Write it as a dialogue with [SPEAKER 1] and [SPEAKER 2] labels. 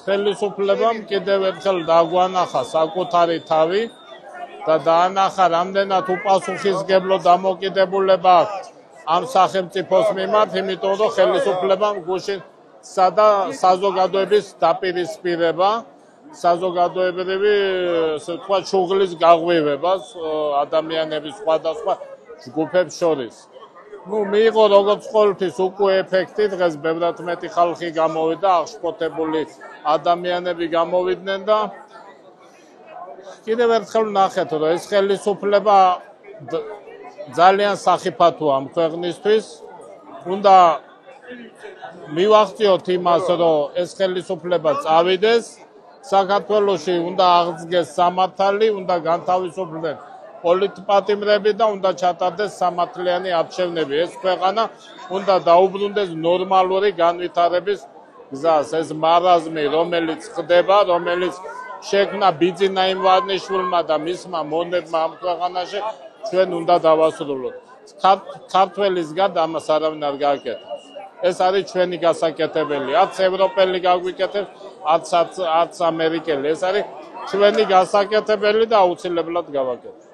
[SPEAKER 1] ხელისუფლებამ კიდევ ერთხელ დაგვანახა საკუთარი თავი და დაანახა რამდენად უპასუხისმგებლო დამოკიდებულება აქვს ამ სახელმწიფოს მიმართ, იმიტომ რომ ხელისუფლებამ გუშინ სადა საზოგადოების დაპირისპირება, საზოგადოებრივი, ასე ვთქვათ, შუღლის გაღვივებას ადამიანების სხვადასხვა ჯგუფებს შორის. მიიღო როგორც ყოველთვის უკვე ეფექტი, დღეს ბევრად მეტი ხალხი გამოვიდა, აღშფოთებული ადამიანები გამოვიდნენ და კიდევ ერთხელ ვნახეთ, რომ ეს ხელისუფლება ძალიან სახიფათოა ამ ქვეყნისთვის. უნდა მივახციოთ იმას, რომ ეს ხელისუფლება წავიდეს, საქართველოში უნდა აღდგეს სამართალი, უნდა განთავისუფლდეს პოლიტპატიმრები და უნდა ჩატარდეს სამართლიანი არჩევნები. ეს ქვეყანა უნდა დაუბრუნდეს ნორმალური განვითარების გზას. ეს მარაზმი, რომელიც ხდება, რომელიც შექმნა ბიძინა იმვანიშვილმა და მისმა მონებმა ამ ქვეყანაში, ჩვენ უნდა დავასრულოთ. ქართველის გარდა ამას არავინ არ გააკეთებს. ეს არის ჩვენი გასაკეთებელი. არც ევროპელი გაგვიკეთებს, არც ამერიკელი. ეს არის ჩვენი გასაკეთებელი და აუცილებლად გავაკეთებთ.